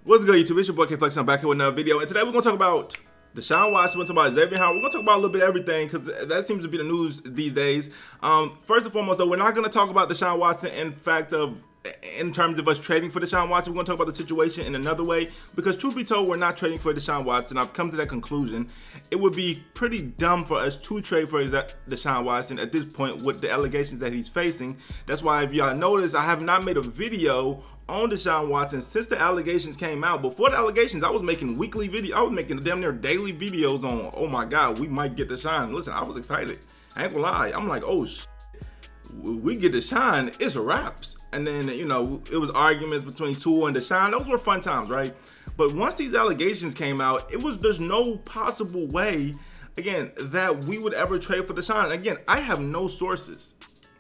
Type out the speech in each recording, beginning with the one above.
What's good, YouTube? It's your boy K-Flex. I'm back here with another video, and today we're going to talk about Deshaun Watson. We're going to talk about Xavien. We're going to talk about a little bit of everything because that seems to be the news these days. First and foremost, though, we're not going to talk about Deshaun Watson in terms of us trading for Deshaun Watson. We're going to talk about the situation in another way because, truth be told, we're not trading for Deshaun Watson. I've come to that conclusion. It would be pretty dumb for us to trade for Deshaun Watson at this point with the allegations that he's facing. That's why, if y'all notice, I have not made a video on Deshaun Watson since the allegations came out. Before the allegations, I was making weekly videos. I was making damn near daily videos on, oh my God, we might get Deshaun. Listen, I was excited. I ain't gonna lie. I'm like, oh shit, we get Deshaun, it's a wraps. And then, you know, it was arguments between Tua and Deshaun. Those were fun times, right? But once these allegations came out, there's no possible way, again, that we would ever trade for Deshaun. Again, I have no sources.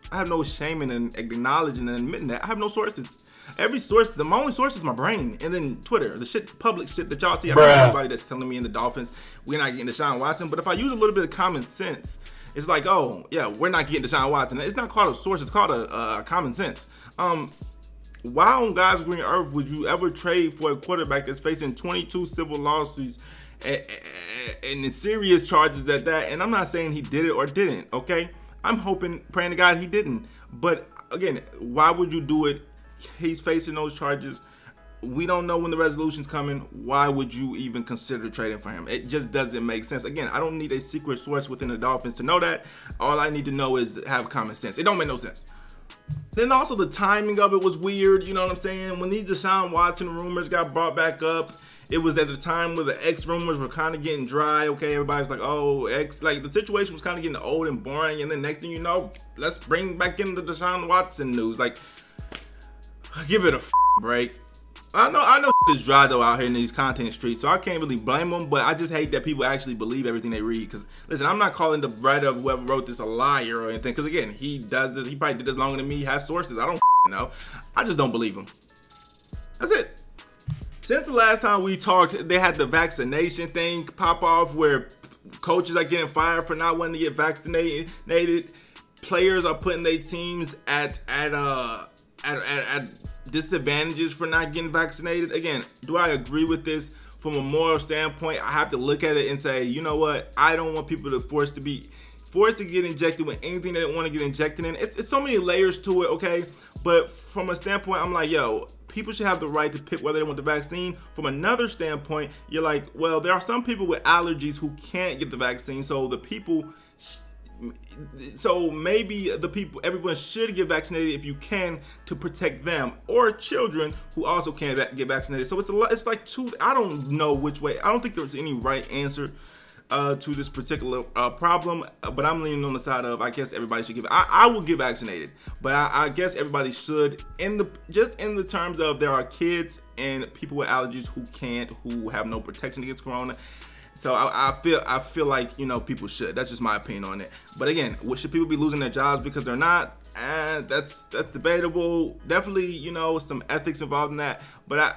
I have no shame in acknowledging and admitting that. I have no sources. Every source, my only source is my brain, and then Twitter, the public shit that y'all see. I don't know everybody that's telling me in the Dolphins we're not getting Deshaun Watson, but if I use a little bit of common sense, it's like, oh yeah, we're not getting Deshaun Watson. It's not called a source; it's called a common sense. Why on God's green earth would you ever trade for a quarterback that's facing 22 civil lawsuits and serious charges at that? And I'm not saying he did it or didn't. Okay, I'm hoping, praying to God he didn't. But again, why would you do it? He's facing those charges. We don't know when the resolution's coming. Why would you even consider trading for him? It just doesn't make sense. Again, I don't need a secret source within the Dolphins to know that. All I need to know is have common sense. It don't make no sense. Then also the timing of it was weird. You know what I'm saying? When these Deshaun Watson rumors got brought back up, it was at the time where the X rumors were kind of getting dry. Okay, everybody's like, oh, X, like the situation was kind of getting old and boring. And then next thing you know, let's bring back in the Deshaun Watson news. Like, give it a break. I know it's dry though out here in these content streets, so I can't really blame them, but I just hate that people actually believe everything they read. Because listen, I'm not calling the writer of whoever wrote this a liar or anything, because again, he does this, he probably did this longer than me, he has sources, I don't know. I just don't believe him. That's it. Since the last time we talked, they had the vaccination thing pop off where coaches are getting fired for not wanting to get vaccinated. Players are putting their teams at disadvantages for not getting vaccinated. Again, do I agree with this from a moral standpoint? I have to look at it and say, you know what? I don't want people to forced to get injected with anything they don't want to get injected in. It's so many layers to it, okay? But from a standpoint, I'm like, yo, people should have the right to pick whether they want the vaccine. From another standpoint, you're like, well, there are some people with allergies who can't get the vaccine, so maybe everyone should get vaccinated if you can, to protect them, or children who also can't get vaccinated. So it's like two. I don't know which way. I don't think there's any right answer to this particular problem, but I'm leaning on the side of, I guess everybody should I will get vaccinated, but I guess everybody should, in the terms of there are kids and people with allergies who have no protection against corona. So I feel like, you know, people should. That's just my opinion on it. But again, should people be losing their jobs because they're not? That's debatable. Definitely, you know, some ethics involved in that. But I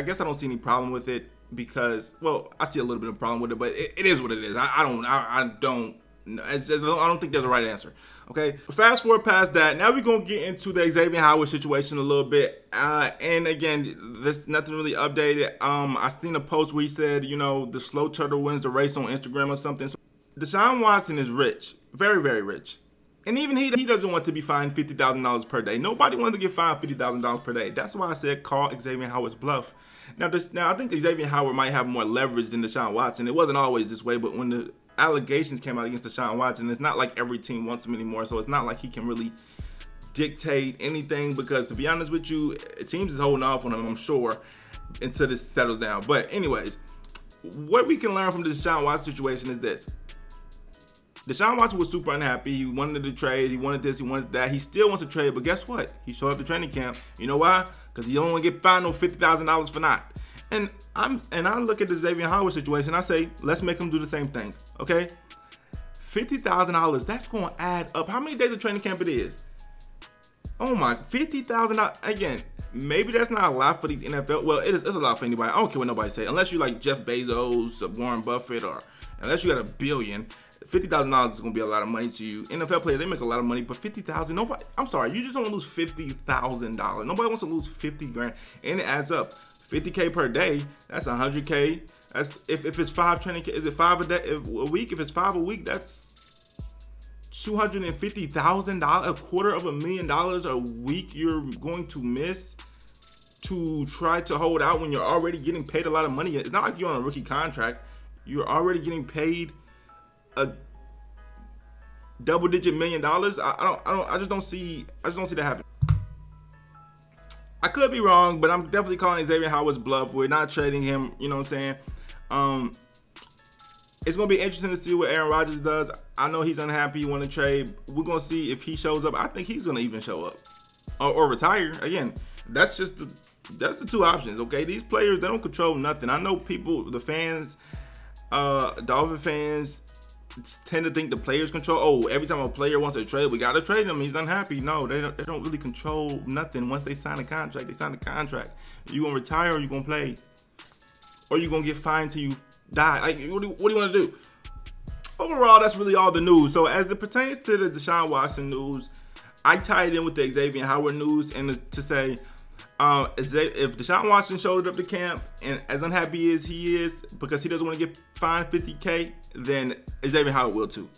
guess I don't see any problem with it because, well, I see a little bit of a problem with it, but it is what it is. I don't think there's a right answer. Okay, fast forward past that. Now we're gonna get into the Xavien Howard situation a little bit. And again, there's nothing really updated. I seen a post where he said, you know, the slow turtle wins the race on Instagram or something. So Deshaun Watson is rich, very, very rich. And even he doesn't want to be fined $50,000 per day. Nobody wanted to get fined $50,000 per day. That's why I said call Xavien Howard's bluff. Now I think Xavien Howard might have more leverage than Deshaun Watson. It wasn't always this way, but when the allegations came out against Deshaun Watson, it's not like every team wants him anymore, so it's not like he can really dictate anything, because to be honest with you, teams is holding off on him, I'm sure, until this settles down. But anyways, what we can learn from the Deshaun Watson situation is this. Deshaun Watson was super unhappy. He wanted to trade, he wanted this, he wanted that. He still wants to trade, but guess what? He showed up to training camp. You know why? Because he don't want to get fined no $50,000 for not. And I look at the Xavien Howard situation, I say, let's make him do the same thing, okay? $50,000, that's going to add up. How many days of training camp it is? Oh my, $50,000. Again, maybe that's not a lot for these NFL. Well, it's a lot for anybody. I don't care what nobody say. Unless you're like Jeff Bezos, Warren Buffett, or unless you got $1 billion. $50,000 is gonna be a lot of money to you. NFL players, they make a lot of money, but $50,000, nobody. I'm sorry, you just don't want to lose $50,000. Nobody wants to lose 50 grand, and it adds up. 50K per day, that's 100K. That's if it's 5 training, is it 5 a day a week? If it's 5 a week, that's $250,000, $250,000 a week you're going to miss to try to hold out when you're already getting paid a lot of money. It's not like you're on a rookie contract. You're already getting paid a double-digit $1 million. I just don't see that happening. I could be wrong, but I'm definitely calling Xavien Howard's bluff. We're not trading him. You know what I'm saying? It's going to be interesting to see what Aaron Rodgers does. I know he's unhappy, want to trade. We're going to see if he shows up. I think he's going to even show up or retire. Again, that's the two options, okay? These players, they don't control nothing. I know people, the fans, Dolphin fans, tend to think the players control. Oh, every time a player wants to trade, we got to trade him. He's unhappy. No, they don't really control nothing. Once they sign a contract, they sign a contract. You going to retire or you going to play? Or you going to get fined till you die? Like, what do you want to do? Overall, that's really all the news. So as it pertains to the Deshaun Watson news, I tied it in with the Xavien Howard news and to say, if Deshaun Watson showed up to camp and as unhappy as he is because he doesn't want to get fined 50K, then Xavien Howard will too.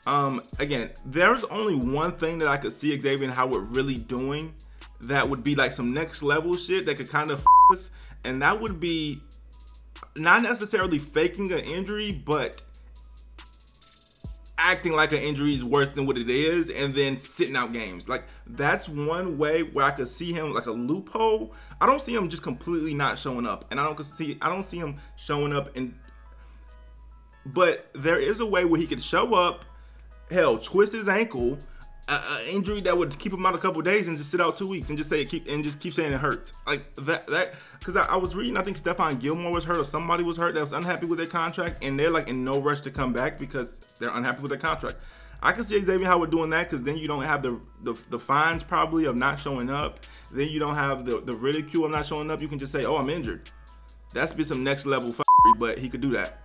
Again, there's only one thing that I could see Xavien Howard really doing that would be like some next level shit that could kind of f us, and that would be not necessarily faking an injury, but acting like an injury is worse than what it is and then sitting out games. Like, that's one way where I could see him, like a loophole. I don't see him just completely not showing up, and I don't see him showing up but there is a way where he could show up, hell, twist his ankle, an injury that would keep him out a couple of days and just sit out 2 weeks and just keep saying it hurts. Like that because I was reading, I think Stephon Gilmore was hurt or somebody was hurt that was unhappy with their contract, and they're like in no rush to come back because they're unhappy with their contract. I can see Xavien Howard doing that because then you don't have the fines probably of not showing up. Then you don't have the ridicule of not showing up. You can just say, oh, I'm injured. That's be some next level f***ery, but he could do that.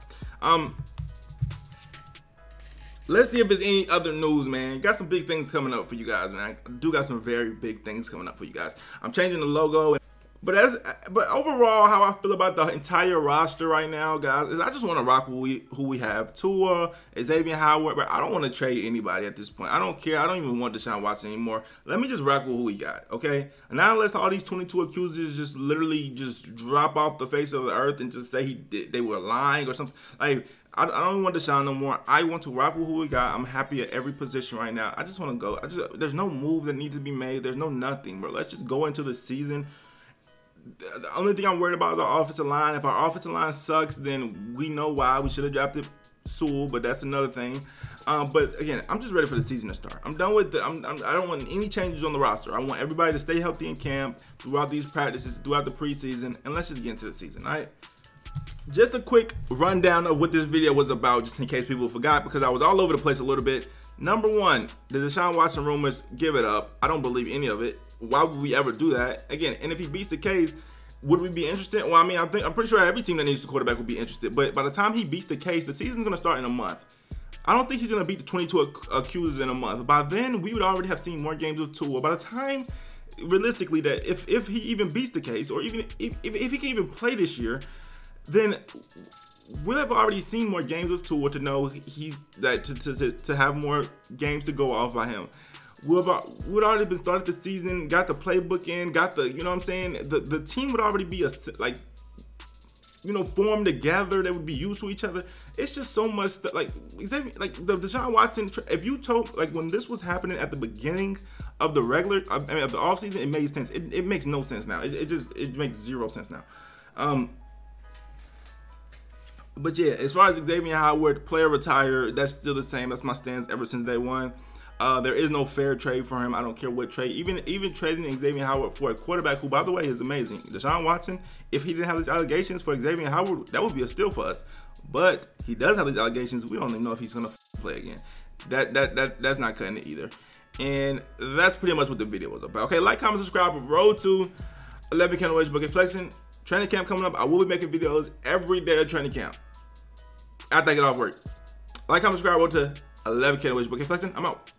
Let's see if there's any other news, man. Got some big things coming up for you guys, man. I do got some very big things coming up for you guys. I'm changing the logo. But overall, how I feel about the entire roster right now, guys, is I just want to rock who we have. Tua, Xavien Howard, but I don't want to trade anybody at this point. I don't care. I don't even want Deshaun Watson anymore. Let me just rock with who we got, okay? And now unless all these 22 accusers just literally just drop off the face of the earth and just say they were lying or something. Like, I don't even want Deshaun no more. I want to rock with who we got. I'm happy at every position right now. I just want to go. There's no move that needs to be made. There's no nothing, bro. Let's just go into the season. The only thing I'm worried about is our offensive line. If our offensive line sucks, then we know why. We should have drafted Sewell, but that's another thing. But again, I'm just ready for the season to start. I'm done with I don't want any changes on the roster. I want everybody to stay healthy in camp throughout these practices, throughout the preseason, and let's just get into the season, all right? Just a quick rundown of what this video was about, just in case people forgot, because I was all over the place a little bit. Number one, the Deshaun Watson rumors, give it up. I don't believe any of it. Why would we ever do that? Again, and if he beats the case, would we be interested? Well, I mean, I'm pretty sure every team that needs a quarterback would be interested. But by the time he beats the case, the season's going to start in a month. I don't think he's going to beat the 22 accusers in a month. By then, we would already have seen more games of Tua. By the time, realistically, that if he even beats the case, or even if he can even play this year, then we'll have already seen more games with Tua to know to have more games to go off by him. We'd already been started the season, got the playbook in, got the, you know what I'm saying? The team would already be formed together. They would be used to each other. It's just so much stuff. Like the Deshaun Watson, if you told, like, when this was happening at the beginning of the of the offseason, it made sense. It makes no sense now. It makes zero sense now. But yeah, as far as Xavien Howard, player retire, that's still the same. That's my stance ever since day one. There is no fair trade for him. I don't care what trade. Even trading Xavien Howard for a quarterback who, by the way, is amazing. Deshaun Watson, if he didn't have these allegations for Xavien Howard, that would be a steal for us. But he does have these allegations. We don't even know if he's gonna play again. That's not cutting it either. And that's pretty much what the video was about. Okay, like, comment, subscribe. Road to 11K wage bucket flexing. Training camp coming up. I will be making videos every day of training camp after I get off work. Like, comment, subscribe. Road to 11K wage bucket flexing. I'm out.